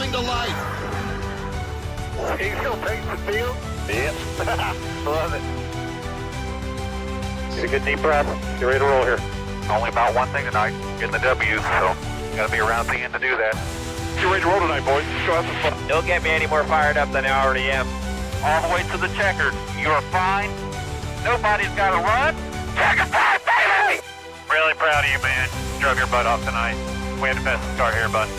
coming to life. He still takes the field? Yep. Love it. Get a good deep breath. Get ready to roll here. Only about one thing tonight, getting the W's, so gotta be around the end to do that. Get ready to roll tonight, boys. Go have some fun. Don't get me any more fired up than I already am. All the way to the checker. You're fine. Nobody's got to run. Checker time, baby! Really proud of you, man. Drove your butt off tonight. We had the best start here, bud.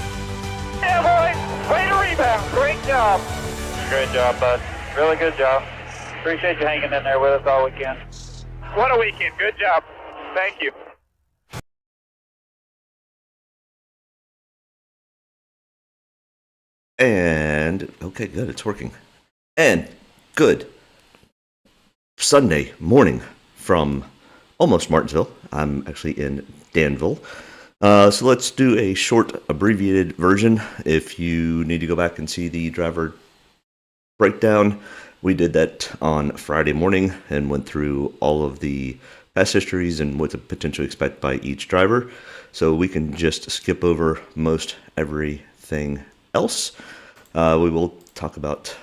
Yeah, boys. Way to rebound. Great job. Great job, bud. Really good job. Appreciate you hanging in there with us all weekend. What a weekend. Good job. Thank you. And, okay, good, it's working. And, good. Sunday morning from almost Martinsville. I'm actually in Danville. So let's do a short, abbreviated version. If you need to go back and see the driver breakdown, we did that on Friday morning and went through all of the past histories and what to potentially expect by each driver. So we can just skip over most everything else. We will talk about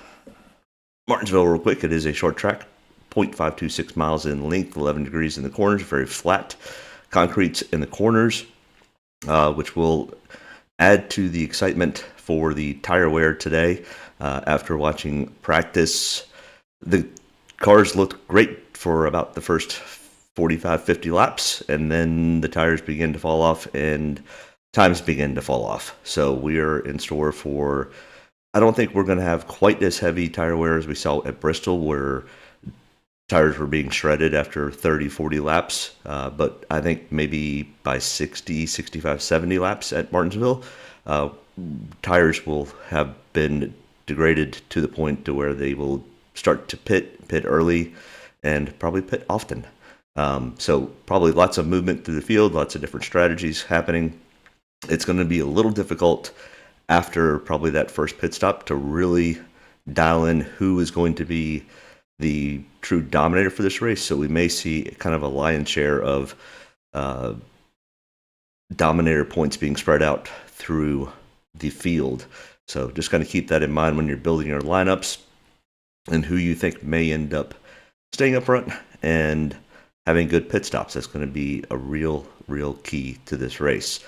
Martinsville real quick. It is a short track, 0.526 miles in length, 11 degrees in the corners, very flat. Concrete in the corners, which will add to the excitement for the tire wear today. After watching practice, the cars looked great for about the first 45, 50 laps, and then the tires begin to fall off and times begin to fall off. So we are in store for, I don't think we're going to have quite as heavy tire wear as we saw at Bristol, where tires were being shredded after 30, 40 laps. But I think maybe by 60, 65, 70 laps at Martinsville, tires will have been degraded to the point to where they will start to pit early and probably pit often. So probably lots of movement through the field, lots of different strategies happening. It's going to be a little difficult after probably that first pit stop to really dial in who is going to be the true dominator for this race. So we may see kind of a lion's share of dominator points being spread out through the field. So just kind of keep that in mind when you're building your lineups and who you think may end up staying up front and having good pit stops. That's going to be a real key to this race.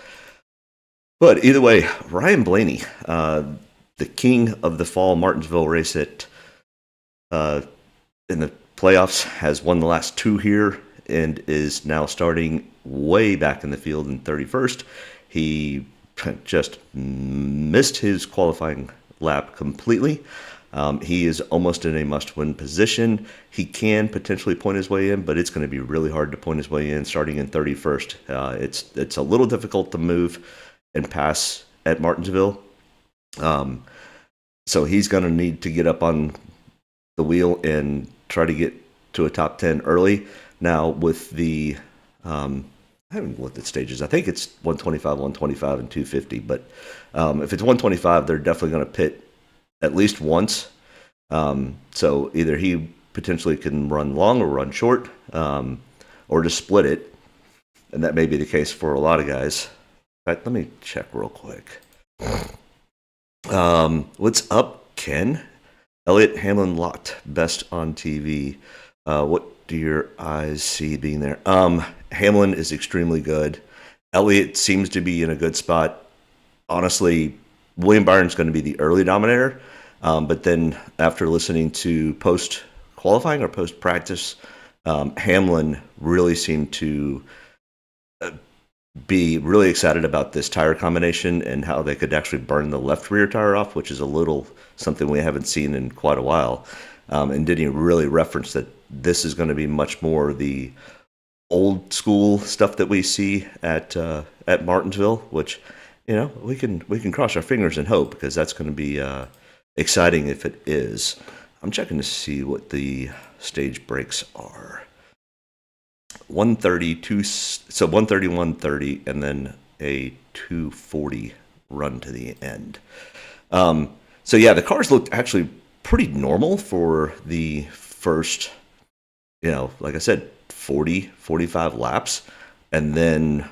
But either way, Ryan Blaney, the king of the fall Martinsville race in the playoffs, has won the last two here and is now starting way back in the field in 31st. He just missed his qualifying lap completely. He is almost in a must-win position. He can potentially point his way in, but it's going to be really hard to point his way in starting in 31st. It's a little difficult to move and pass at Martinsville. So he's going to need to get up on the wheel and try to get to a top 10 early. Now with the, I haven't looked at stages. I think it's 125, 125, and 250. But if it's 125, they're definitely going to pit at least once. So either he potentially can run long or run short, or just split it. And that may be the case for a lot of guys. In fact, let me check real quick. What's up, Ken? Elliott Hamlin locked best on TV. What do your eyes see being there? Hamlin is extremely good. Elliott seems to be in a good spot. Honestly, William Byron's going to be the early dominator. But then after listening to post-qualifying or post-practice, Hamlin really seemed to be really excited about this tire combination and how they could actually burn the left rear tire off, which is a little something we haven't seen in quite a while. And didn't really reference that this is going to be much more the old school stuff that we see at Martinsville, which, you know, we can cross our fingers and hope, because that's going to be exciting if it is. I'm checking to see what the stage breaks are. 130, so 130, 130, and then a 240 run to the end. So yeah, the cars looked actually pretty normal for the first, like I said, 40, 45 laps. And then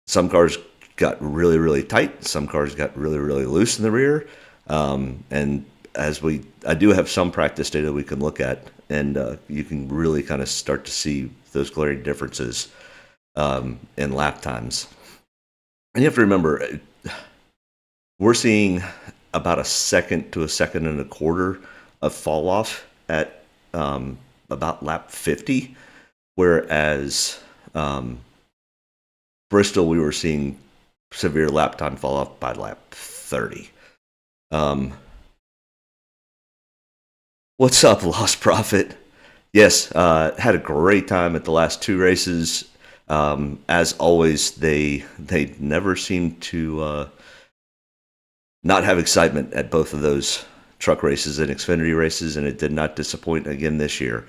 some cars got really, really tight. Some cars got really, really loose in the rear. And I do have some practice data we can look at, and you can really kind of start to see those glaring differences in lap times. And you have to remember, we're seeing about a second to a second and a quarter of fall off at about lap 50, whereas Bristol, we were seeing severe lap time fall off by lap 30. What's up, Lost Profit? Yes, had a great time at the last two races. As always, they never seem to not have excitement at both of those truck races and Xfinity races, and it did not disappoint again this year.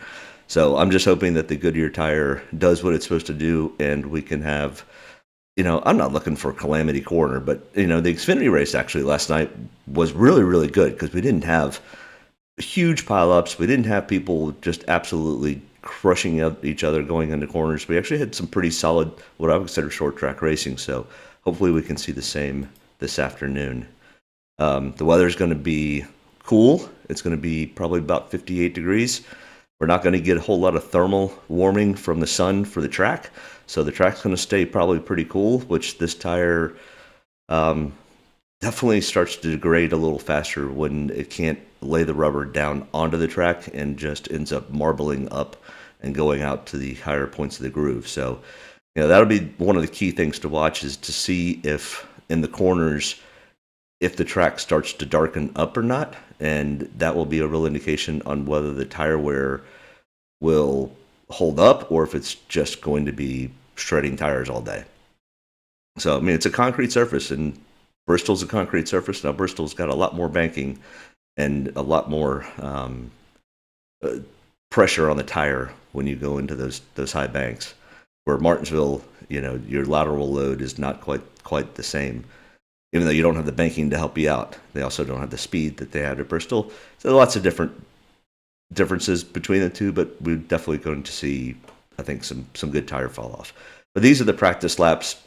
So I'm just hoping that the Goodyear tire does what it's supposed to do, and we can have, I'm not looking for Calamity Corner, but, the Xfinity race actually last night was really, really good because we didn't have huge pileups. We didn't have people just absolutely crushing each other going into corners. We actually had some pretty solid, what I would consider short track racing. So hopefully we can see the same this afternoon. The weather's going to be cool. It's going to be probably about 58 degrees. We're not going to get a whole lot of thermal warming from the sun for the track. So the track's going to stay probably pretty cool, which this tire definitely starts to degrade a little faster when it can't lay the rubber down onto the track and just ends up marbling up and going out to the higher points of the groove. So, that'll be one of the key things to watch, is to see if in the corners, if the track starts to darken up or not. And that will be a real indication on whether the tire wear will hold up or if it's just going to be shredding tires all day. So, it's a concrete surface, and Bristol's a concrete surface. Now, Bristol's got a lot more banking and a lot more pressure on the tire when you go into those high banks. Where Martinsville, your lateral load is not quite the same. Even though you don't have the banking to help you out, they also don't have the speed that they had at Bristol. So lots of differences between the two, but we're definitely going to see, I think, some good tire fall off. But these are the practice laps.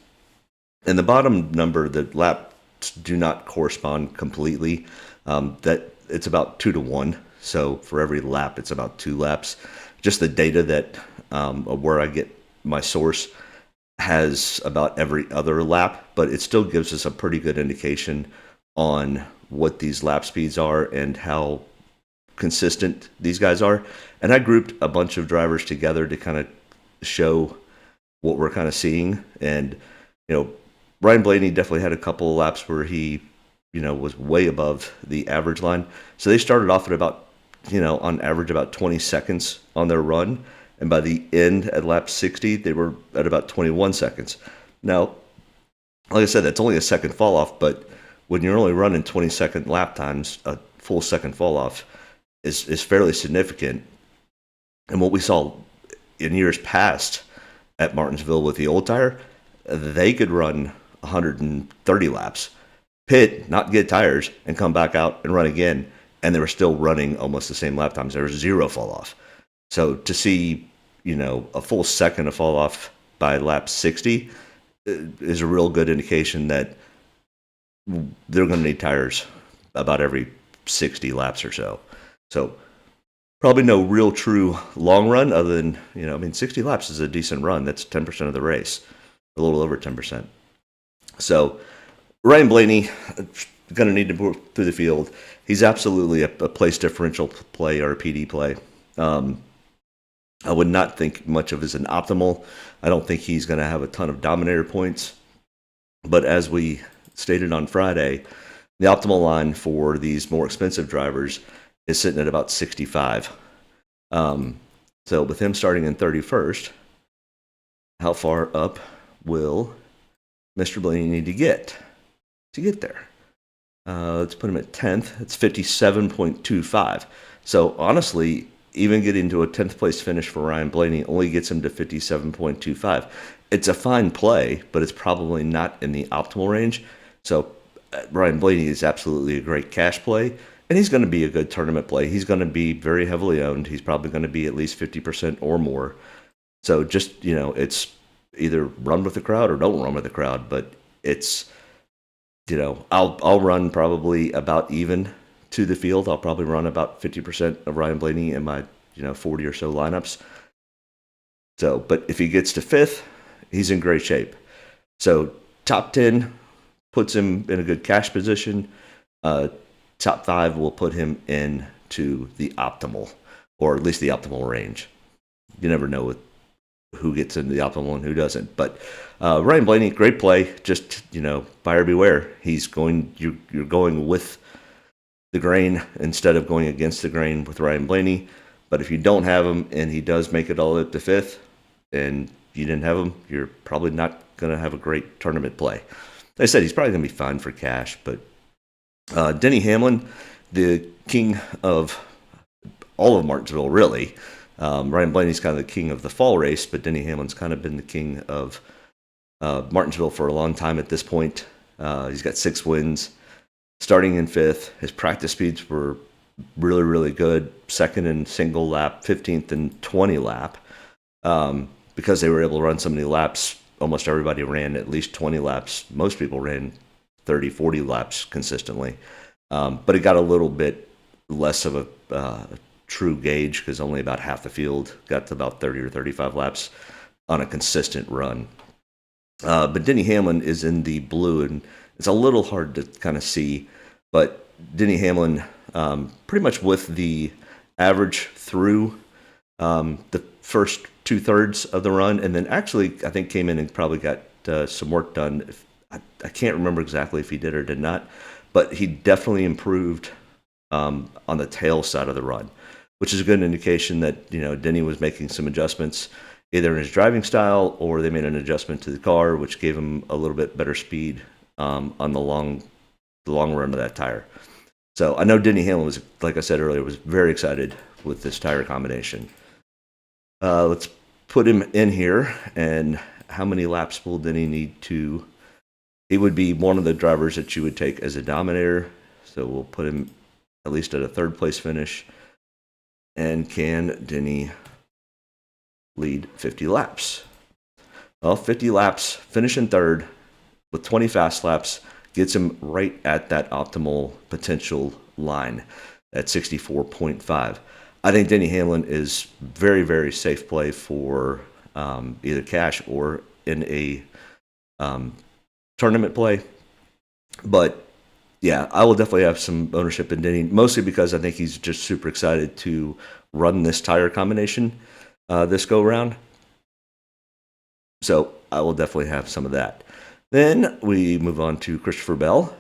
And the bottom number, the laps do not correspond completely. That it's about 2 to 1. So for every lap, it's about 2 laps. Just the data that where I get my source has about every other lap, but it still gives us a pretty good indication on what these lap speeds are and how consistent these guys are. And I grouped a bunch of drivers together to kind of show what we're kind of seeing. And, Ryan Blaney definitely had a couple of laps where he, was way above the average line. So they started off at about, on average about 20 seconds on their run. And by the end at lap 60, they were at about 21 seconds. Now, like I said, that's only a second fall off, but when you're only running 20-second lap times, a full second fall off is fairly significant. And what we saw in years past at Martinsville with the old tire, they could run 130 laps, pit, not get tires, and come back out and run again. And they were still running almost the same lap times. There was 0 fall off. So to see, a full second of fall off by lap 60 is a real good indication that they're going to need tires about every 60 laps or so. So probably no real true long run other than, 60 laps is a decent run. That's 10% of the race, a little over 10%. So Ryan Blaney going to need to move through the field. He's absolutely a place differential play or a PD play. I would not think much of as an optimal. I don't think he's going to have a ton of Dominator points. But as we stated on Friday, the optimal line for these more expensive drivers is sitting at about 65. So with him starting in 31st, how far up will Mr. Blaney need to get there? Let's put him at 10th. It's 57.25. So honestly, even getting to a 10th place finish for Ryan Blaney only gets him to 57.25. It's a fine play, but it's probably not in the optimal range. So Ryan Blaney is absolutely a great cash play, and he's going to be a good tournament play. He's going to be very heavily owned. He's probably going to be at least 50% or more. So just, it's either run with the crowd or don't run with the crowd. But it's, I'll run probably about even to the field. I'll probably run about 50% of Ryan Blaney in my 40 or so lineups. So, but if he gets to 5th, he's in great shape. So top 10 puts him in a good cash position. Top 5 will put him into the optimal, or at least the optimal range. You never know who gets into the optimal and who doesn't. But Ryan Blaney, great play. Just buyer beware. You're going with the grain instead of going against the grain with Ryan Blaney. But if you don't have him and he does make it all up to 5th, and you didn't have him, you're probably not going to have a great tournament play. Like I said, he's probably going to be fine for cash. But Denny Hamlin, the king of all of Martinsville, really. Ryan Blaney's kind of the king of the fall race, but Denny Hamlin's kind of been the king of Martinsville for a long time at this point. He's got 6 wins, starting in 5th. His practice speeds were really, really good. 2nd in single lap, 15th in 20 lap. Because they were able to run so many laps, almost everybody ran at least 20 laps. Most people ran 30, 40 laps consistently. But it got a little bit less of a true gauge because only about half the field got to about 30 or 35 laps on a consistent run. But Denny Hamlin is in the blue, and it's a little hard to kind of see. But Denny Hamlin, pretty much with the average through the first 2/3 of the run, and then actually I think came in and probably got some work done. I can't remember exactly if he did or did not, but he definitely improved on the tail side of the run, which is a good indication that Denny was making some adjustments either in his driving style or they made an adjustment to the car, which gave him a little bit better speed on the long run of that tire. So I know Denny Hamlin was, like I said earlier, was very excited with this tire combination. Let's put him in here, and how many laps will Denny need to? He would be one of the drivers that you would take as a Dominator, so we'll put him at least at a 3rd place finish. And can Denny lead 50 laps? Well, 50 laps, finishing 3rd with 20 fast laps gets him right at that optimal potential line at 64.5. I think Denny Hamlin is very, very safe play for either cash or in a tournament play. But yeah, I will definitely have some ownership in Denny, mostly because I think he's just super excited to run this tire combination this go round. So I will definitely have some of that. Then we move on to Christopher Bell.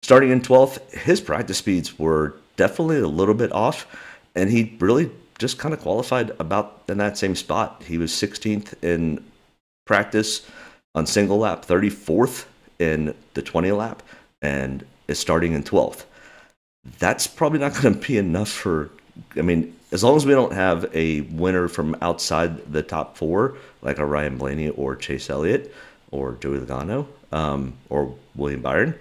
Starting in 12th, his practice speeds were definitely a little bit off, and he really just kind of qualified about in that same spot. He was 16th in practice on single lap, 34th in the 20 lap, and is starting in 12th. That's probably not going to be enough for, as long as we don't have a winner from outside the top 4, like a Ryan Blaney or Chase Elliott or Joey Logano or William Byron,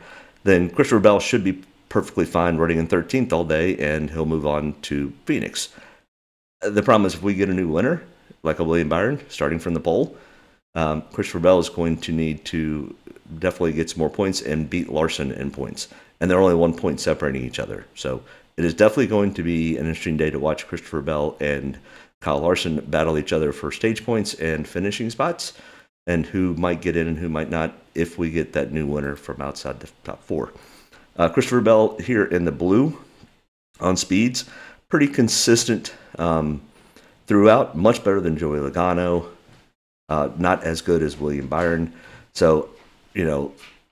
then Christopher Bell should be perfectly fine running in 13th all day, and he'll move on to Phoenix. The problem is if we get a new winner, like a William Byron, starting from the pole, Christopher Bell is going to need to definitely get some more points and beat Larson in points. And they're only 1 point separating each other. So it is definitely going to be an interesting day to watch Christopher Bell and Kyle Larson battle each other for stage points and finishing spots, and who might get in and who might not if we get that new winner from outside the top 4. Christopher Bell here in the blue on speeds, pretty consistent throughout, much better than Joey Logano, not as good as William Byron. So,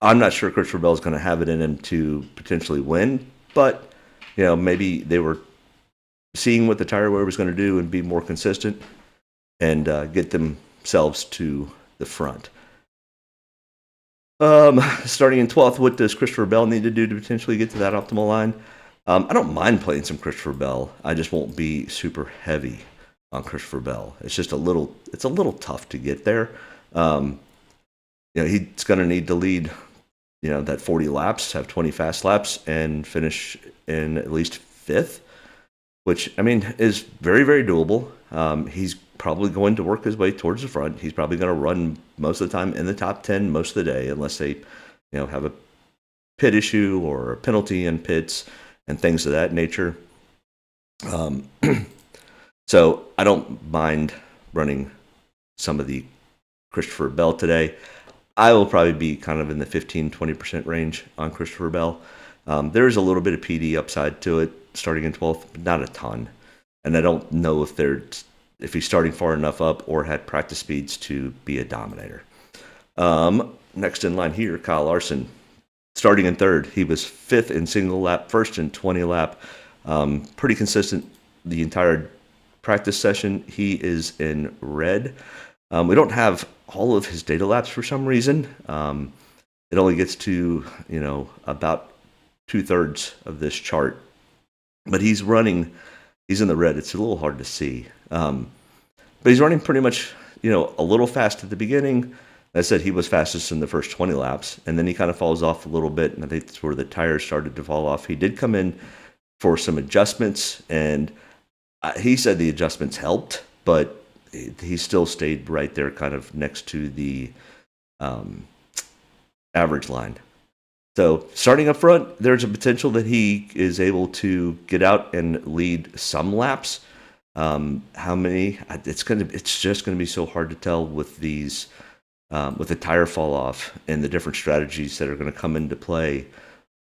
I'm not sure Christopher Bell is going to have it in him to potentially win, but, maybe they were seeing what the tire wear was going to do and be more consistent and get themselves to the front. Starting in 12th, what does Christopher Bell need to do to potentially get to that optimal line? I don't mind playing some Christopher Bell. I just won't be super heavy on Christopher Bell. It's just a little tough to get there. He's going to need to lead, that 40 laps, have 20 fast laps, and finish in at least 5th, which, is very, very doable. He's probably going to work his way towards the front. He's probably going to run most of the time in the top 10 most of the day, unless they, have a pit issue or a penalty in pits and things of that nature. So I don't mind running some of the Christopher Bell today. I will probably be kind of in the 15-20% range on Christopher Bell. There's a little bit of PD upside to it starting in 12th, but not a ton. And I don't know if he's starting far enough up or had practice speeds to be a Dominator. Next in line here, Kyle Larson. Starting in third, he was fifth in single lap, first in 20 lap. Pretty consistent the entire practice session. He is in red. We don't have all of his data laps for some reason. It only gets to, about 2/3 of this chart. But he's in the red. It's a little hard to see. But he's running pretty much, a little fast at the beginning. I said he was fastest in the first 20 laps, and then he kind of falls off a little bit, and I think that's where the tires started to fall off. He did come in for some adjustments, and he said the adjustments helped, but he still stayed right there kind of next to the average line. So starting up front, there's a potential that he is able to get out and lead some laps. How many? It's just gonna be so hard to tell with these, with the tire fall off and the different strategies that are going to come into play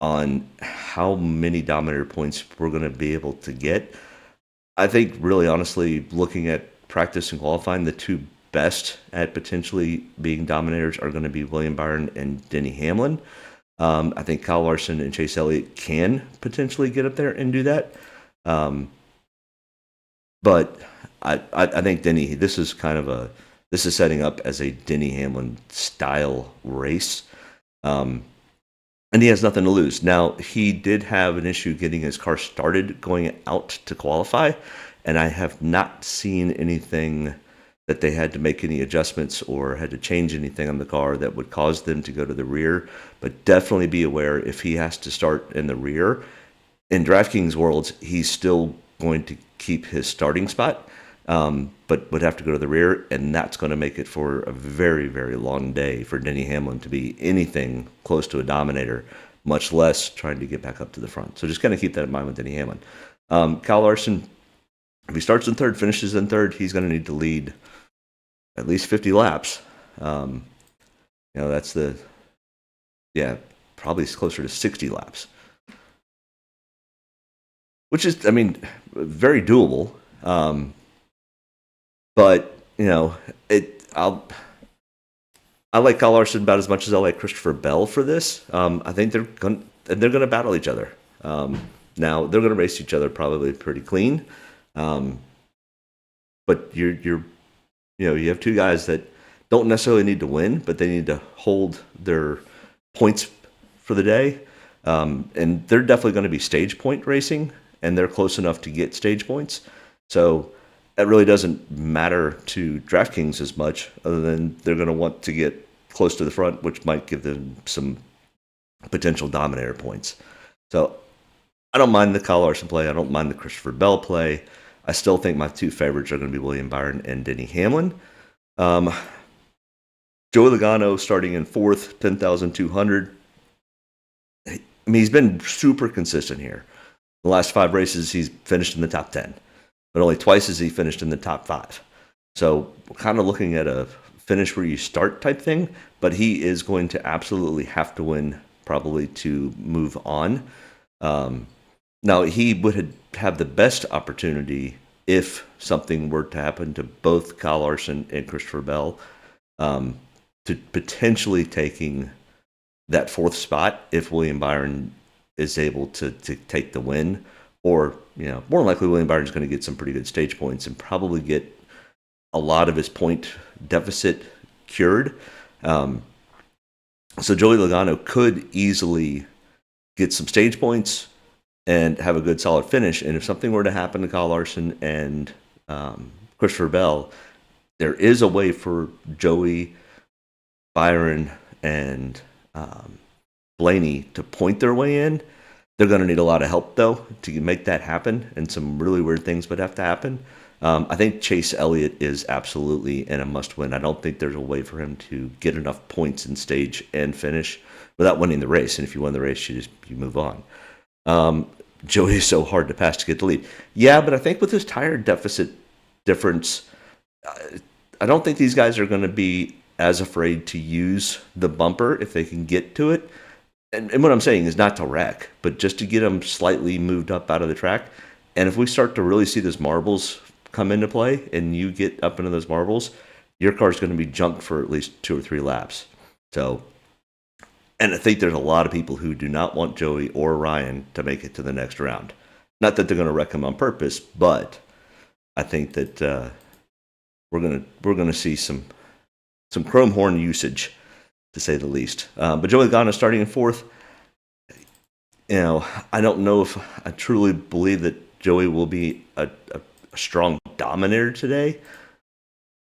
on how many Dominator points we're going to be able to get. I think, really honestly, looking at practice and qualifying, the two best at potentially being Dominators are going to be William Byron and Denny Hamlin. I think Kyle Larson and Chase Elliott can potentially get up there and do that. But I think Denny, this is setting up as a Denny Hamlin style race. And he has nothing to lose. Now, he did have an issue getting his car started going out to qualify, and I have not seen anything that they had to make any adjustments or had to change anything on the car that would cause them to go to the rear. But definitely be aware, if he has to start in the rear, in DraftKings worlds, he's still going to keep his starting spot, but would have to go to the rear, and that's going to make it for a very, very long day for Denny Hamlin to be anything close to a Dominator, much less trying to get back up to the front. So just kind of keep that in mind with Denny Hamlin. Kyle Larson, if he starts in third, finishes in third, he's going to need to lead at least 50 laps. That's probably closer to 60 laps, which is, very doable. But I like Kyle Larson about as much as I like Christopher Bell for this. I think they're going to battle each other. Now they're going to race each other probably pretty clean. But you have two guys that don't necessarily need to win, but they need to hold their points for the day. And they're definitely going to be stage point racing, and they're close enough to get stage points. So that really doesn't matter to DraftKings as much, other than they're going to want to get close to the front, which might give them some potential Dominator points. So I don't mind the Kyle Larson play. I don't mind the Christopher Bell play. I still think my two favorites are going to be William Byron and Denny Hamlin. Joey Logano starting in fourth, 10,200. He's been super consistent here. The last 5 races, he's finished in the top 10. But only twice has he finished in the top 5. So we're kind of looking at a finish where you start type thing, but he is going to absolutely have to win probably to move on. Now, he would have the best opportunity if something were to happen to both Kyle Larson and Christopher Bell, to potentially taking that 4th spot if William Byron is able to take the win. Or, more than likely, William Byron's going to get some pretty good stage points and probably get a lot of his point deficit cured. So Joey Logano could easily get some stage points and have a good solid finish. And if something were to happen to Kyle Larson and Christopher Bell, there is a way for Joey, Byron, and Blaney to point their way in. They're going to need a lot of help, though, to make that happen, and some really weird things would have to happen. I think Chase Elliott is absolutely in a must-win. I don't think there's a way for him to get enough points in stage and finish without winning the race. And if you win the race, you move on. Joey is so hard to pass to get the lead. Yeah, but I think with his tire deficit difference, I don't think these guys are going to be as afraid to use the bumper if they can get to it. And what I'm saying is not to wreck, but just to get them slightly moved up out of the track. And if we start to really see those marbles come into play and you get up into those marbles, your car's going to be junked for at least 2 or 3 laps. So, and I think there's a lot of people who do not want Joey or Ryan to make it to the next round. Not that they're going to wreck him on purpose, but I think that we're gonna see some chrome horn usage, to say the least. But Joey Logano starting in 4th. You know, I don't know if I truly believe that Joey will be a strong dominator today.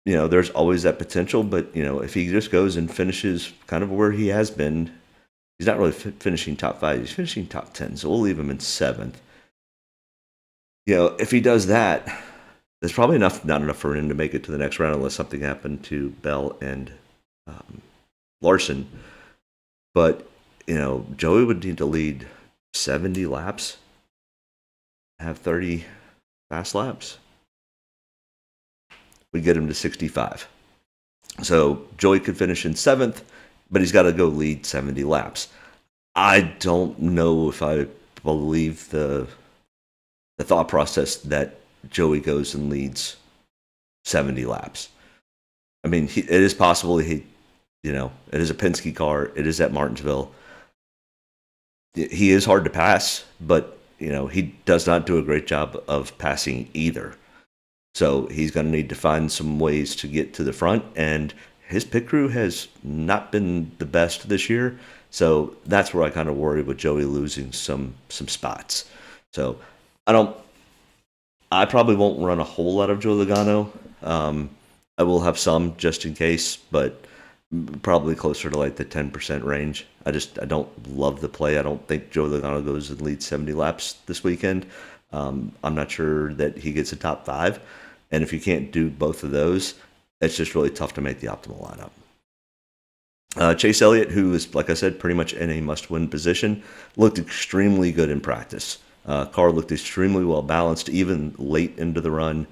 You know, there's always that potential, but you know, if he just goes and finishes kind of where he has been, he's not really finishing top 5. He's finishing top 10, so we'll leave him in 7th. You know, if he does that, there's probably not enough for him to make it to the next round unless something happened to Bell and Larson. But, you know, Joey would need to lead 70 laps, have 30 fast laps. We get him to 65. So Joey could finish in 7th, but he's got to go lead 70 laps. I don't know if I believe the thought process that Joey goes and leads 70 laps. I mean, it is possible it is a Penske car. It is at Martinsville. He is hard to pass, but, you know, he does not do a great job of passing either. So he's going to need to find some ways to get to the front, and his pit crew has not been the best this year. So that's where I kind of worry with Joey losing some spots. So I probably won't run a whole lot of Joey Logano. I will have some just in case, but probably closer to like the 10% range. I don't love the play. I don't think Joey Logano goes and leads 70 laps this weekend. I'm not sure that he gets a top 5. And if you can't do both of those, it's just really tough to make the optimal lineup. Chase Elliott, who is, like I said, pretty much in a must-win position, looked extremely good in practice. Car looked extremely well balanced, even late into the run.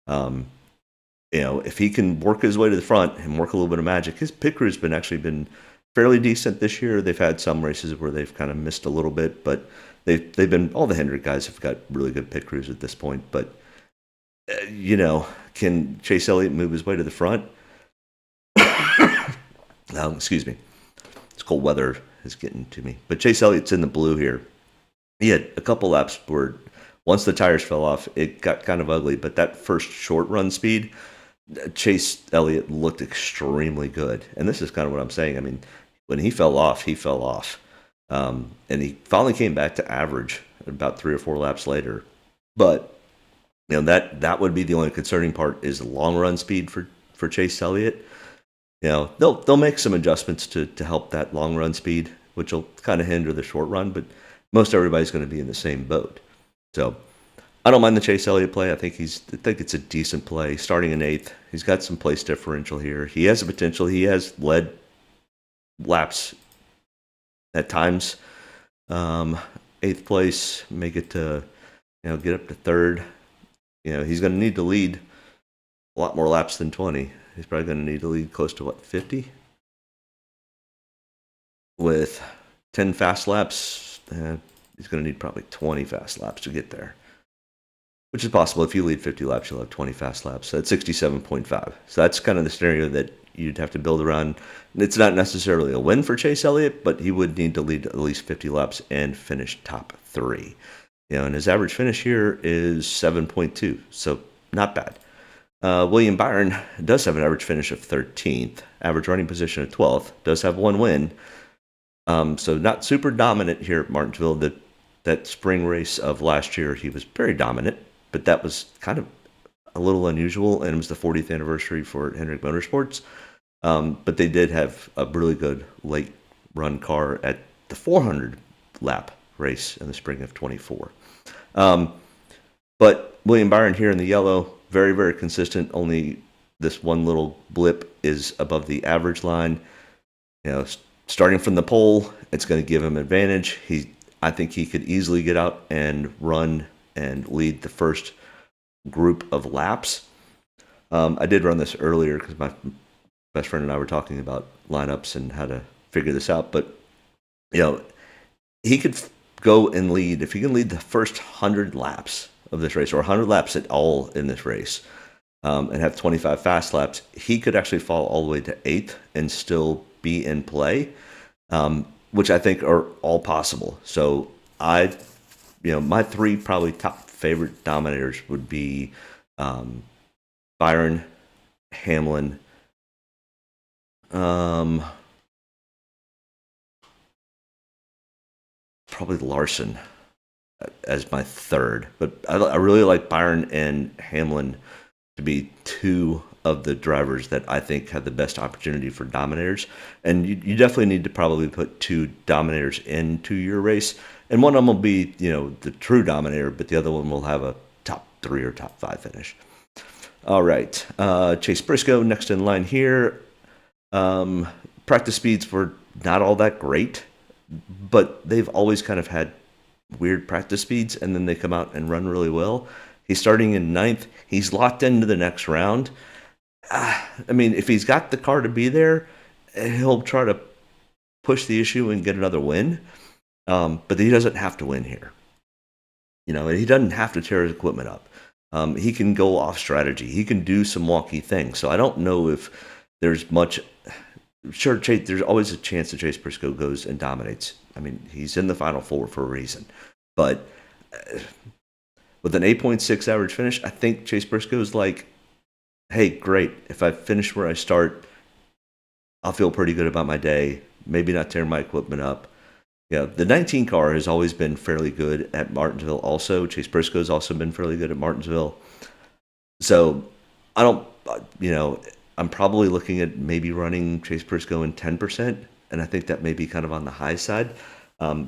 You know, if he can work his way to the front and work a little bit of magic, his pit crew's actually been fairly decent this year. They've had some races where they've kind of missed a little bit, but they've been, all the Hendrick guys have got really good pit crews at this point. But you know, can Chase Elliott move his way to the front? Excuse me. It's cold weather is getting to me. But Chase Elliott's in the blue here. He had a couple laps where once the tires fell off, it got kind of ugly. But that first short run speed, Chase Elliott looked extremely good. And this is kind of what I'm saying. I mean, when he fell off, he fell off. And he finally came back to average about 3 or 4 laps later. But you know, that would be the only concerning part is long run speed for Chase Elliott. You know, they'll make some adjustments to help that long run speed, which will kind of hinder the short run, but most everybody's going to be in the same boat. So I don't mind the Chase Elliott play. I think it's a decent play. Starting in 8th, he's got some place differential here. He has the potential. He has led laps at times. 8th place, make it to, you know, get up to 3rd. You know, he's going to need to lead a lot more laps than 20. He's probably going to need to lead close to, 50? With 10 fast laps, he's going to need probably 20 fast laps to get there. Which is possible. If you lead 50 laps, you'll have 20 fast laps. So that's 67.5. So that's kind of the scenario that you'd have to build around. It's not necessarily a win for Chase Elliott, but he would need to lead at least 50 laps and finish top 3. You know, and his average finish here is 7.2, so not bad. William Byron does have an average finish of 13th, average running position of 12th, does have 1 win. So not super dominant here at Martinsville. That spring race of last year, he was very dominant, but that was kind of a little unusual, and it was the 40th anniversary for Hendrick Motorsports. But they did have a really good late run car at the 400 lap race in the spring of 24. But William Byron here in the yellow, very, very consistent. Only this one little blip is above the average line. Starting from the pole, it's going to give him advantage. I think he could easily get out and run and lead the first group of laps. I did run this earlier because my best friend and I were talking about lineups and how to figure this out. But he could go and lead, if he can lead the first 100 laps of this race, or 100 laps at all in this race, and have 25 fast laps, he could actually fall all the way to 8th and still be in play, which I think are all possible. So my 3 probably top favorite Dominators would be Byron, Hamlin, probably Larson as my 3rd, but I really like Byron and Hamlin to be 2 of the drivers that I think have the best opportunity for Dominators. And you definitely need to probably put 2 Dominators into your race, and one of them will be the true Dominator, but the other one will have a top 3 or top 5 finish. All right, Chase Briscoe next in line here. Practice speeds were not all that great, but they've always kind of had weird practice speeds, and then they come out and run really well. He's starting in 9th. He's locked into the next round. If he's got the car to be there, he'll try to push the issue and get another win. But he doesn't have to win here. He doesn't have to tear his equipment up. He can go off strategy. He can do some wonky things. So I don't know if there's much. Sure, there's always a chance that Chase Briscoe goes and dominates. He's in the Final Four for a reason. But with an 8.6 average finish, I think Chase Briscoe's like, hey, great. If I finish where I start, I'll feel pretty good about my day. Maybe not tear my equipment up. The 19 car has always been fairly good at Martinsville also. Chase Briscoe's also been fairly good at Martinsville. So I'm probably looking at maybe running Chase Briscoe in 10%, and I think that may be kind of on the high side. I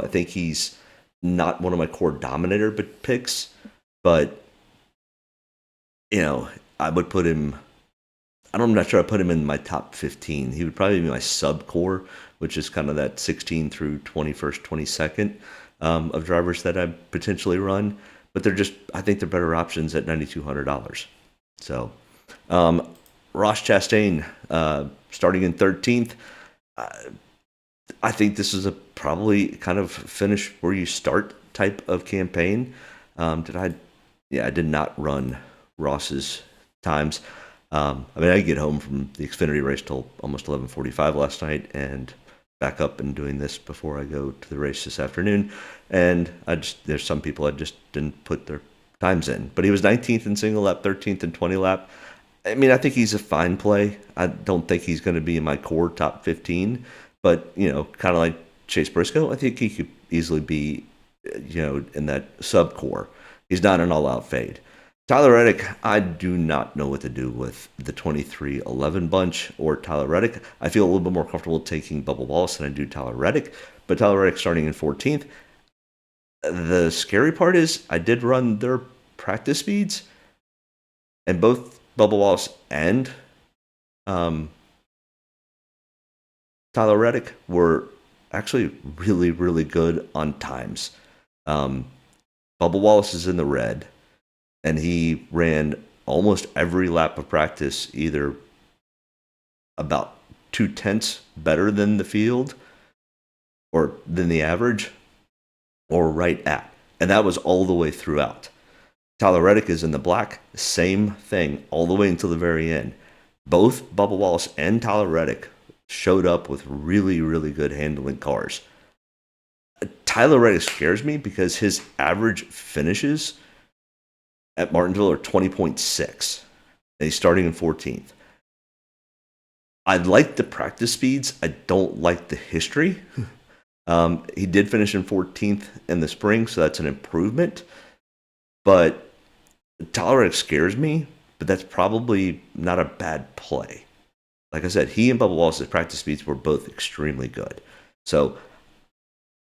think he's not one of my core Dominator picks, but I would put him. I'm not sure I put him in my top 15. He would probably be my sub core, which is kind of that 16 through 21st, 22nd of drivers that I potentially run. But I think they're better options at $9,200. So. Ross Chastain, starting in 13th. I think this is a probably kind of finish where you start type of campaign. I did not run Ross's times. I get home from the Xfinity race till almost 11:45 last night, and back up and doing this before I go to the race this afternoon. And there's some people I just didn't put their times in. But he was 19th in single lap, 13th in 20 lap. I think he's a fine play. I don't think he's going to be in my core top 15, but, kind of like Chase Briscoe, I think he could easily be, in that sub-core. He's not an all-out fade. Tyler Reddick, I do not know what to do with the 23-11 bunch or Tyler Reddick. I feel a little bit more comfortable taking Bubba Wallace than I do Tyler Reddick, but Tyler Reddick starting in 14th. The scary part is I did run their practice speeds, and both Bubba Wallace and Tyler Reddick were actually really, really good on times. Bubba Wallace is in the red, and he ran almost every lap of practice either about 0.2 better than the field or than the average or right at. And that was all the way throughout. Tyler Reddick is in the black, same thing, all the way until the very end. Both Bubba Wallace and Tyler Reddick showed up with really, really good handling cars. Tyler Reddick scares me because his average finishes at Martinsville are 20.6. And he's starting in 14th. I like the practice speeds. I don't like the history. He did finish in 14th in the spring, so that's an improvement. But Tyler Reddick scares me, but that's probably not a bad play. Like I said, he and Bubba Wallace's practice speeds were both extremely good. So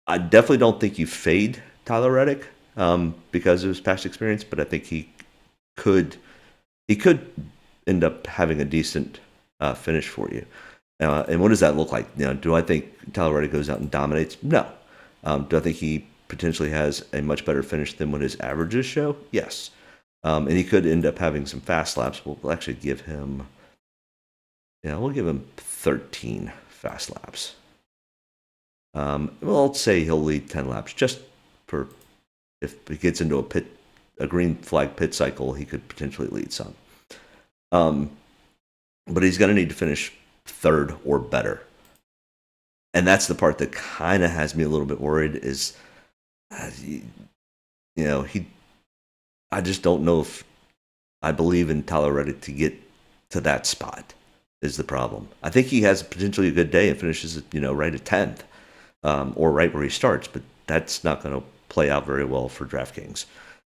I definitely don't think you fade Tyler Reddick because of his past experience, but I think he could he could end up having a decent finish for you. And what does that look like? Do I think Tyler Reddick goes out and dominates? No. Do I think he potentially has a much better finish than what his averages show? Yes. And he could end up having some fast laps. We'll actually give him, we'll give him 13 fast laps. Well, let's say he'll lead 10 laps just for if he gets into a green flag pit cycle, he could potentially lead some. But he's going to need to finish third or better. And that's the part that kind of has me a little bit worried is, I just don't know if I believe in Tyler Reddick to get to that spot is the problem. I think he has potentially a good day and finishes, right at 10th or right where he starts, but that's not going to play out very well for DraftKings.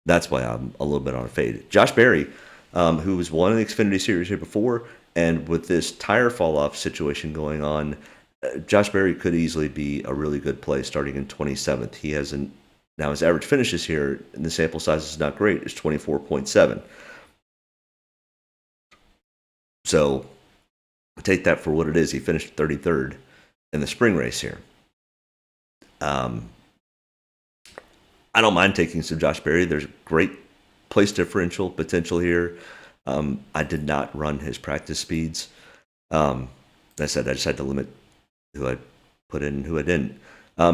That's why I'm a little bit on a fade. Josh Berry, who was won in the Xfinity Series here before, and with this tire fall-off situation going on, Josh Berry could easily be a really good play starting in 27th. He hasn't. Now his average finishes here, and the sample size is not great, it's 24.7. So take that for what it is. He finished 33rd in the spring race here. I don't mind taking some Josh Berry. There's great place differential potential here. I did not run his practice speeds. I said I just had to limit who I put in and who I didn't.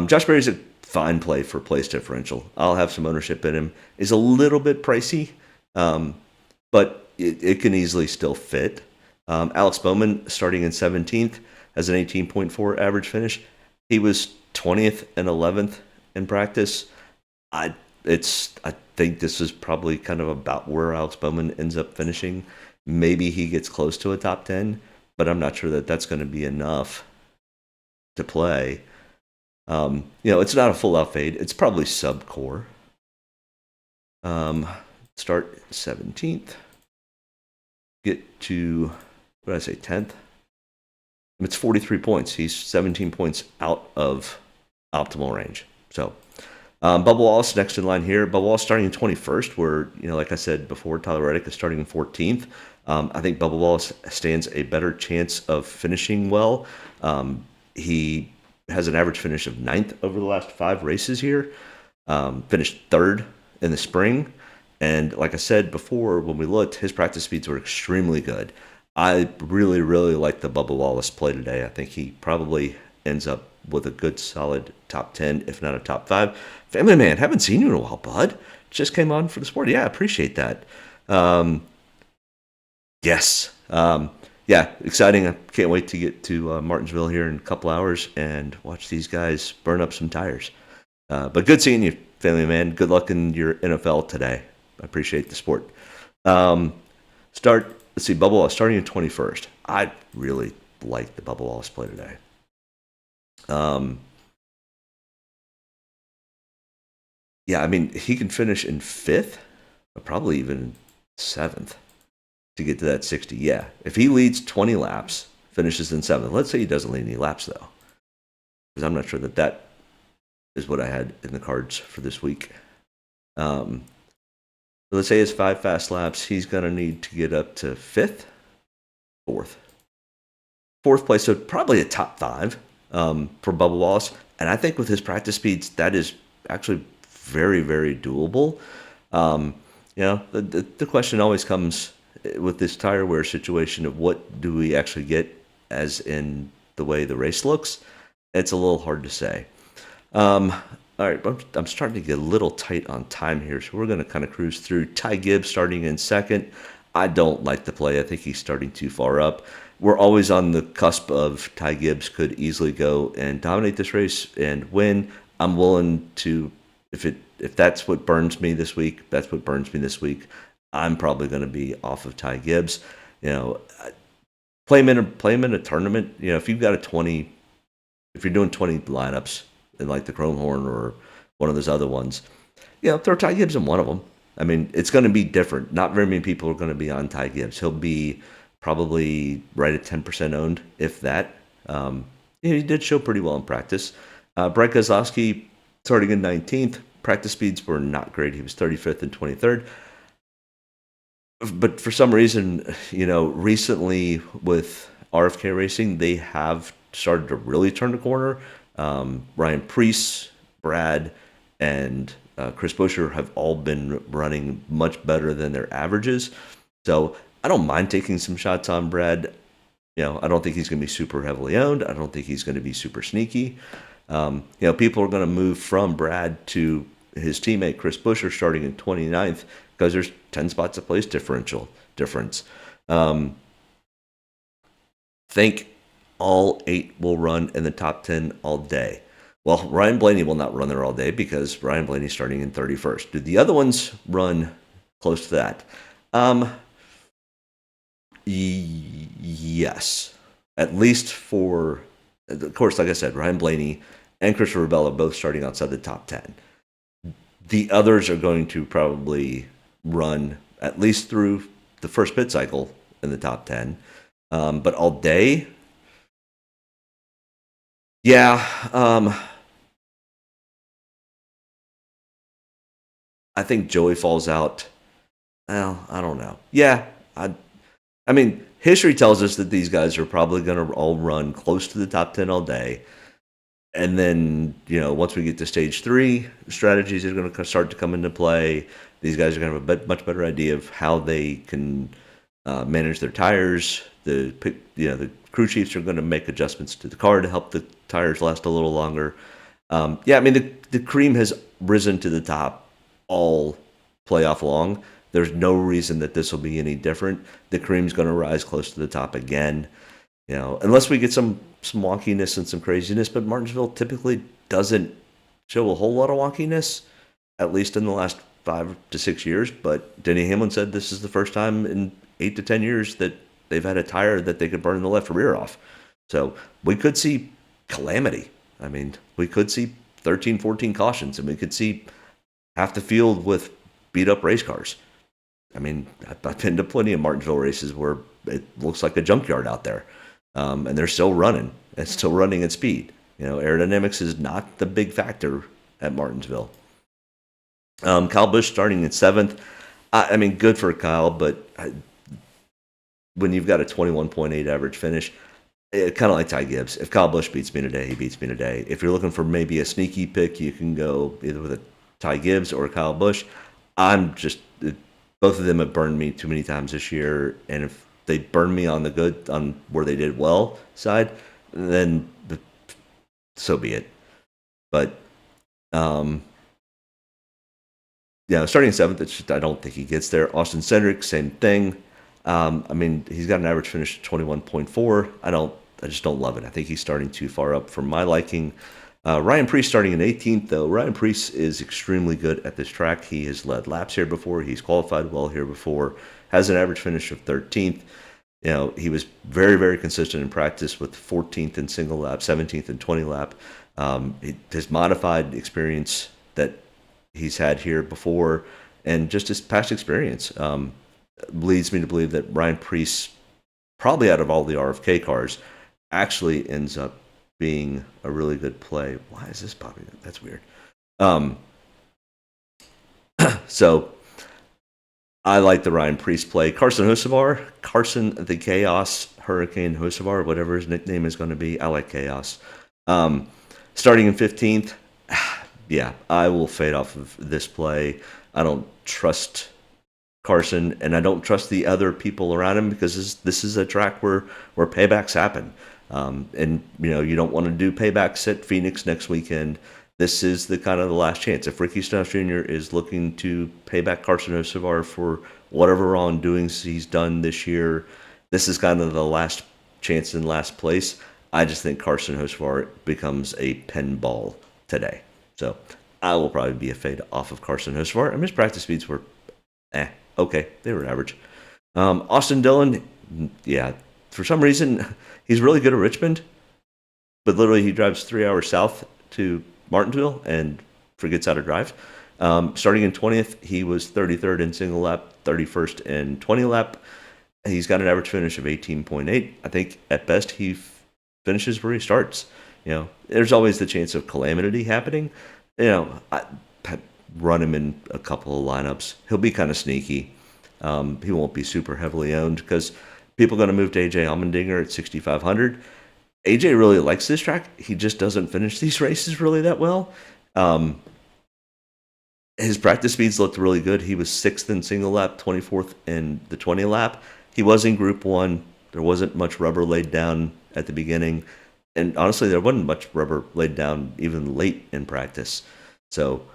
Josh Berry's a fine play for place differential. I'll have some ownership in him. Is a little bit pricey, but it can easily still fit. Alex Bowman, starting in 17th, has an 18.4 average finish. He was 20th and 11th in practice. I think this is probably kind of about where Alex Bowman ends up finishing. Maybe he gets close to a top 10, but I'm not sure that that's going to be enough to play. It's not a full out fade. It's probably sub core. Start 17th. Get to, what did I say, 10th? It's 43 points. He's 17 points out of optimal range. So, Bubba Wallace next in line here. Bubba Wallace starting in 21st, where, like I said before, Tyler Reddick is starting in 14th. I think Bubba Wallace stands a better chance of finishing well. He has an average finish of 9th over the last 5 races here. Finished 3rd in the spring. And like I said before, when we looked, his practice speeds were extremely good. I really, really like the Bubba Wallace play today. I think he probably ends up with a good, solid top 10, if not a top 5. Family Man, haven't seen you in a while, bud. Just came on for the sport. Yeah, I appreciate that. Yes. Yeah, exciting. I can't wait to get to Martinsville here in a couple hours and watch these guys burn up some tires. But good seeing you, Family Man. Good luck in your NFL today. I appreciate the sport. Let's see, Bubba Wallace starting in 21st. I really like the Bubba Wallace play today. Yeah, I mean, he can finish in 5th, or probably even 7th to get to that 60. Yeah, if he leads 20 laps, finishes in 7th. Let's say he doesn't lead any laps, though, because I'm not sure that is what I had in the cards for this week. So let's say it's 5 fast laps. He's going to need to get up to 5th, 4th place. So probably a top 5 for Bubba Wallace. And I think with his practice speeds, that is actually very, very doable. The question always comes with this tire wear situation of what do we actually get as in the way the race looks. It's a little hard to say. All right, I'm starting to get a little tight on time here, so we're going to kind of cruise through. Ty Gibbs starting in 2nd. I don't like the play. I think he's starting too far up. We're always on the cusp of Ty Gibbs could easily go and dominate this race and win. I'm willing to, if that's what burns me this week, that's what burns me this week. I'm probably going to be off of Ty Gibbs. Play him in a tournament. If you've got if you're doing 20 lineups, and like the Chrome Horn or one of those other ones, throw Ty Gibbs in one of them. I mean, it's going to be different. Not very many people are going to be on Ty Gibbs. He'll be probably right at 10% owned, if that. He did show pretty well in practice. Brett Kozlowski starting in 19th. Practice speeds were not great. He was 35th and 23rd. but for some reason, recently with RFK Racing, they have started to really turn the corner. Ryan Preece, Brad, and Chris Buescher have all been running much better than their averages. So I don't mind taking some shots on Brad. I don't think he's going to be super heavily owned. I don't think he's going to be super sneaky. People are going to move from Brad to his teammate Chris Buescher starting in 29th because there's 10 spots of place difference. Think all 8 will run in the top 10 all day. Well, Ryan Blaney will not run there all day because Ryan Blaney's starting in 31st. Do the other ones run close to that? Yes. At least for, of course, like I said, Ryan Blaney and Christopher Bell are both starting outside the top 10. The others are going to probably run at least through the first pit cycle in the top 10. But all day, yeah. I think Joey falls out. Well, I don't know. Yeah, I mean, history tells us that these guys are probably going to all run close to the top 10 all day. And then, once we get to stage 3, strategies are going to start to come into play. These guys are going to have a much better idea of how they can manage their tires. The crew chiefs are going to make adjustments to the car to help the tires last a little longer. The cream has risen to the top all playoff long. There's no reason that this will be any different. The cream's going to rise close to the top again, unless we get some wonkiness and some craziness. But Martinsville typically doesn't show a whole lot of wonkiness, at least in the last 5 to 6 years. But Denny Hamlin said this is the first time in 8 to 10 years that they've had a tire that they could burn the left rear off. So we could see calamity. I mean, we could see 13, 14 cautions, and we could see half the field with beat up race cars. I mean, I've been to plenty of Martinsville races where it looks like a junkyard out there, and they're still running. It's still running at speed. Aerodynamics is not the big factor at Martinsville. Kyle Busch starting in 7th. I mean, good for Kyle, but when you've got a 21.8 average finish, kind of like Ty Gibbs. If Kyle Busch beats me today, he beats me today. If you're looking for maybe a sneaky pick, you can go either with a Ty Gibbs or Kyle Busch. Both of them have burned me too many times this year, and if they burn me on where they did well side, then so be it. But starting in 7th, I don't think he gets there. Austin Cedric, same thing. He's got an average finish of 21.4. I just don't love it. I think he's starting too far up for my liking. Ryan Preece starting in 18th, though. Ryan Preece is extremely good at this track. He has led laps here before. He's qualified well here before. Has an average finish of 13th. He was very, very consistent in practice with 14th in single lap, 17th in 20 lap. His modified experience that he's had here before, and just his past experience leads me to believe that Ryan Preece, probably out of all the RFK cars, actually ends up being a really good play. Why is this popping up? That's weird. So I like the Ryan Preece play. Carson the Chaos Hurricane Hocevar, whatever his nickname is going to be. I like Chaos. Starting in 15th, yeah, I will fade off of this play. I don't trust Carson, and I don't trust the other people around him because this is a track where paybacks happen. And you don't want to do paybacks at Phoenix next weekend. This is the last chance. If Ricky Stenhouse Jr. is looking to pay back Carson Hocevar for whatever wrongdoings he's done this year, this is kind of the last chance in last place. I just think Carson Hocevar becomes a pinball today. So I will probably be a fade off of Carson Hocevar. And his practice speeds were okay. They were average. Austin Dillon, yeah, for some reason, he's really good at Richmond, but literally he drives 3 hours south to Martinsville and forgets how to drive. Starting in 20th, he was 33rd in single lap, 31st in 20 lap. He's got an average finish of 18.8. I think at best he finishes where he starts. There's always the chance of calamity happening. I run him in a couple of lineups. He'll be kind of sneaky. He won't be super heavily owned because people are going to move to AJ Allmendinger at 6,500. AJ really likes this track. He just doesn't finish these races really that well. His practice speeds looked really good. He was 6th in single lap, 24th in the 20 lap. He was in Group 1. There wasn't much rubber laid down at the beginning. And honestly, there wasn't much rubber laid down even late in practice. So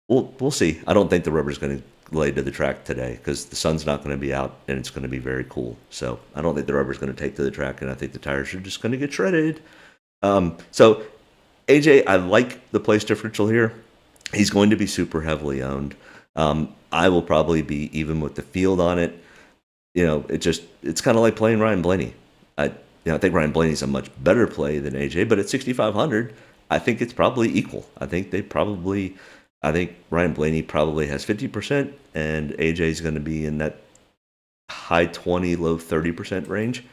we'll see. I don't think the rubber's going to lay to the track today because the sun's not going to be out and it's going to be very cool. So I don't think the rubber's going to take to the track, and I think the tires are just going to get shredded. So AJ, I like the place differential here. He's going to be super heavily owned. I will probably be even with the field on it. It's kind of like playing Ryan Blaney. I think Ryan Blaney's a much better play than AJ, but at 6,500, I think it's probably equal. I think Ryan Blaney probably has 50%, and AJ's going to be in that high 20, low 30% range.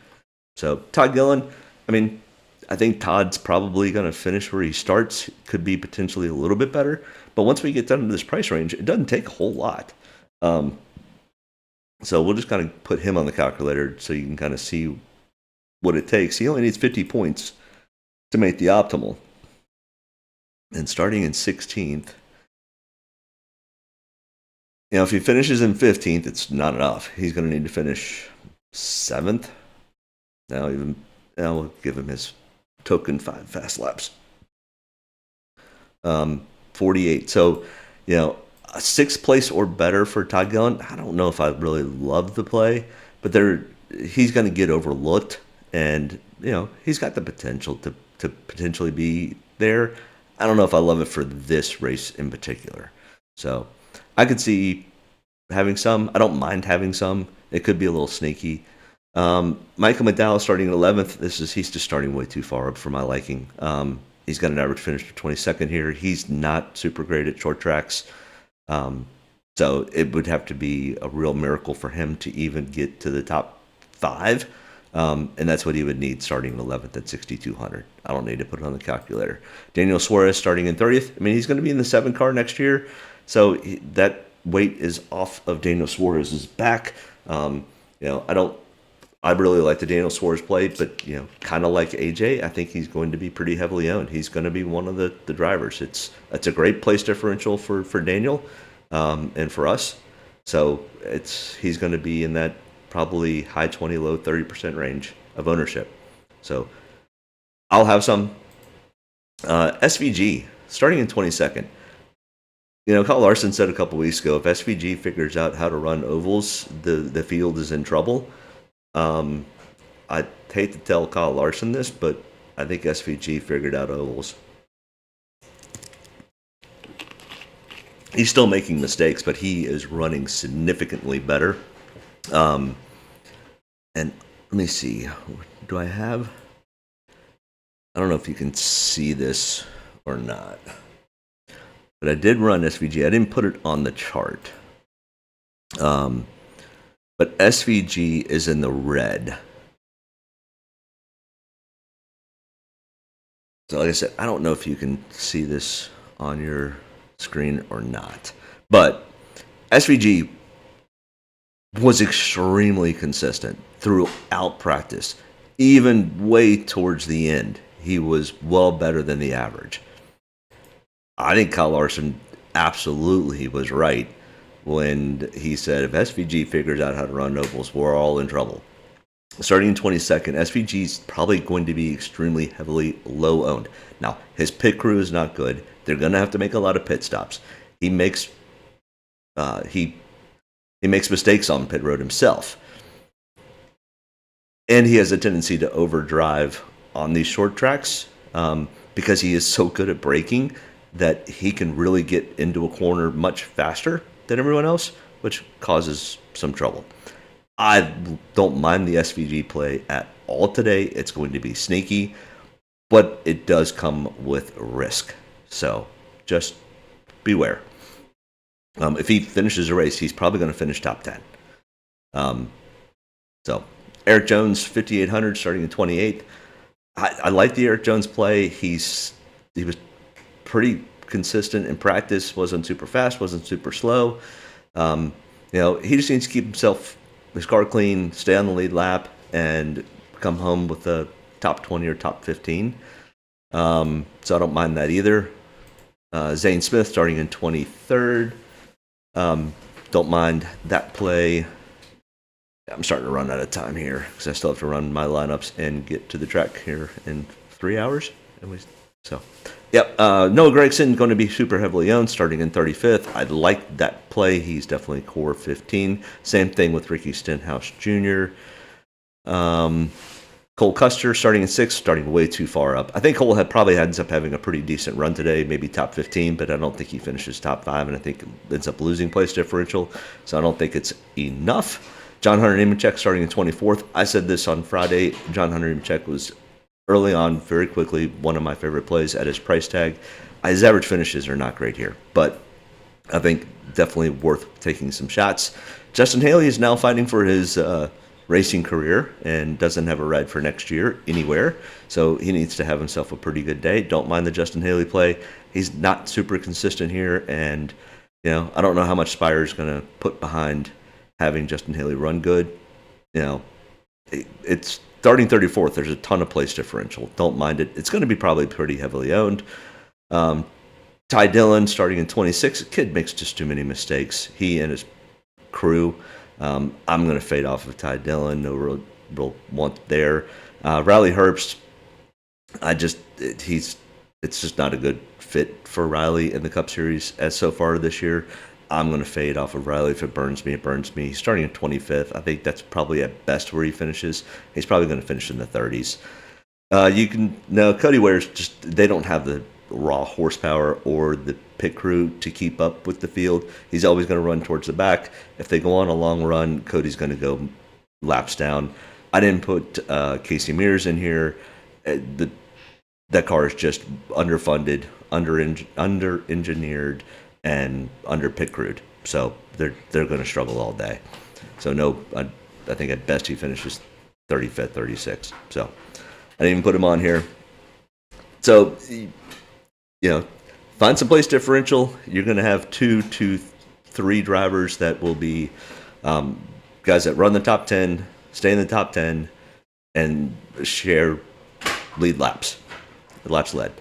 So Todd Gillen, I think Todd's probably going to finish where he starts. Could be potentially a little bit better, but once we get down to this price range, it doesn't take a whole lot. So we'll just kind of put him on the calculator so you can kind of see what it takes. He only needs 50 points to make the optimal. And starting in 16th, if he finishes in 15th, it's not enough. He's going to need to finish 7th. Now we'll give him his token 5 fast laps. 48. So, a 6th place or better for Todd Gillen. I don't know if I really love the play, but he's going to get overlooked, and he's got the potential to potentially be there. I don't know if I love it for this race in particular. So I could see having some. I don't mind having some. It could be a little sneaky. Michael McDowell starting at 11th. He's just starting way too far up for my liking. He's got an average finish of 22nd here. He's not super great at short tracks. So it would have to be a real miracle for him to even get to the top 5. And that's what he would need starting 11th at 6,200. I don't need to put it on the calculator. Daniel Suarez starting in 30th. He's going to be in the 7 car next year. So that weight is off of Daniel Suarez's back. I really like the Daniel Suarez play, but kind of like AJ, I think he's going to be pretty heavily owned. He's going to be one of the drivers. It's a great place differential for Daniel and for us. So he's going to be in that probably high 20, low 30% range of ownership. So I'll have some. SVG starting in 22nd. Kyle Larson said a couple weeks ago, if SVG figures out how to run ovals, the field is in trouble. I hate to tell Kyle Larson this, but I think SVG figured out ovals. He's still making mistakes, but he is running significantly better. And let me see. Do I have... I don't know if you can see this or not. But I did run SVG. I didn't put it on the chart. But SVG is in the red. So like I said, I don't know if you can see this on your screen or not. But SVG was extremely consistent throughout practice. Even way towards the end, he was well better than the average. I think Kyle Larson absolutely was right when he said, if SVG figures out how to run ovals, we're all in trouble. Starting in 22nd, SVG is probably going to be extremely heavily low owned. Now, his pit crew is not good. They're going to have to make a lot of pit stops. He makes mistakes on pit road himself. And he has a tendency to overdrive on these short tracks because he is so good at braking that he can really get into a corner much faster than everyone else, which causes some trouble. I don't mind the SVG play at all today. It's going to be sneaky, but it does come with risk. So just beware. If he finishes a race, he's probably going to finish top 10. So Eric Jones, 5,800, starting in 28th. I like the Eric Jones play. He was pretty consistent in practice. Wasn't super fast. Wasn't super slow. You know, he just needs to keep his car clean, stay on the lead lap, and come home with a top 20 or top 15. So I don't mind that either. Zane Smith starting in 23rd. Don't mind that play. I'm starting to run out of time here because I still have to run my lineups and get to the track here in 3 hours. So, yep. Noah Gragson going to be super heavily owned, starting in 35th. I like that play. He's definitely core 15. Same thing with Ricky Stenhouse Jr. Cole Custer starting in 6th, starting way too far up. I think Cole probably ends up having a pretty decent run today, maybe top 15, but I don't think he finishes top 5, and I think ends up losing place differential, so I don't think it's enough. John Hunter Nemechek starting in 24th. I said this on Friday. John Hunter Nemechek was early on, very quickly, one of my favorite plays at his price tag. His average finishes are not great here, but I think definitely worth taking some shots. Justin Haley is now fighting for his racing career and doesn't have a ride for next year anywhere, so he needs to have himself a pretty good day. Don't mind the Justin Haley play. He's not super consistent here, and I don't know how much Spire's going to put behind having Justin Haley run good. It's starting 34th. There's a ton of place differential. Don't mind it. It's going to be probably pretty heavily owned. Ty Dillon starting in 26th. The kid makes just too many mistakes. He and his crew. I'm going to fade off of Ty Dillon. No real want there. Riley Herbst. It's just not a good fit for Riley in the Cup Series as so far this year. I'm going to fade off of Riley. If it burns me, it burns me. He's starting at 25th. I think that's probably at best where he finishes. He's probably going to finish in the 30s. Cody Ware's they don't have the raw horsepower or the pit crew to keep up with the field. He's always going to run towards the back. If they go on a long run, Cody's going to go laps down. I didn't put Casey Mears in here. That car is just underfunded, under-engineered, and under pit crewed, so they're going to struggle all day. So I think at best he finishes 35th, 36th. So I didn't even put him on here. So find some place differential. You're going to have 2 to 3 drivers that will be guys that run the top 10, stay in the top 10, and share lead laps led.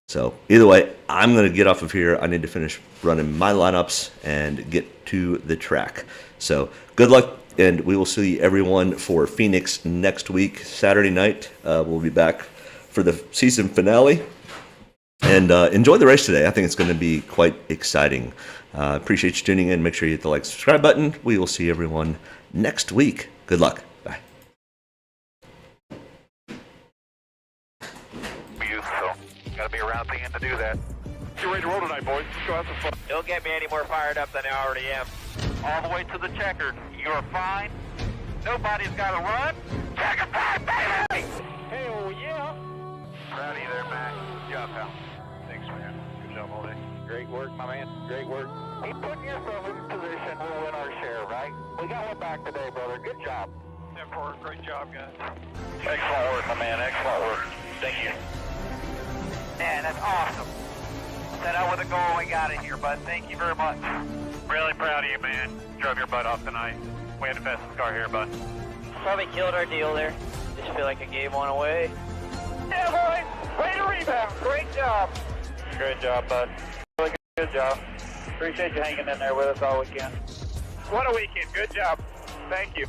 So either way, I'm going to get off of here. I need to finish running my lineups and get to the track. So good luck, and we will see everyone for Phoenix next week, Saturday night. We'll be back for the season finale. And enjoy the race today. I think it's going to be quite exciting. Appreciate you tuning in. Make sure you hit the like, subscribe button. We will see everyone next week. Good luck. Bye. Got to be around thinking to do that. You're ready to roll tonight, boys. Let's go have some fun. Don't get me any more fired up than I already am. All the way to the checkered. You're fine. Nobody's got to run. Checker time, baby! Hell yeah! Proud of you there, Matt. Good job, pal. Thanks, man. Good job all day. Great work, my man. Great work. Keep putting yourself in position. We'll win our share, right? We got one back today, brother. Good job. Great job, guys. Excellent work, my man. Excellent work. Thank you. Man, that's awesome. Set out with a goal, we got it here, bud. Thank you very much. Really proud of you, man. Drove your butt off tonight. We had the fastest car here, bud. Probably killed our deal there. Just feel like I gave one away. Yeah, boy. Way to rebound. Great job. Great job, bud. Really good job. Appreciate you hanging in there with us all weekend. What a weekend. Good job. Thank you.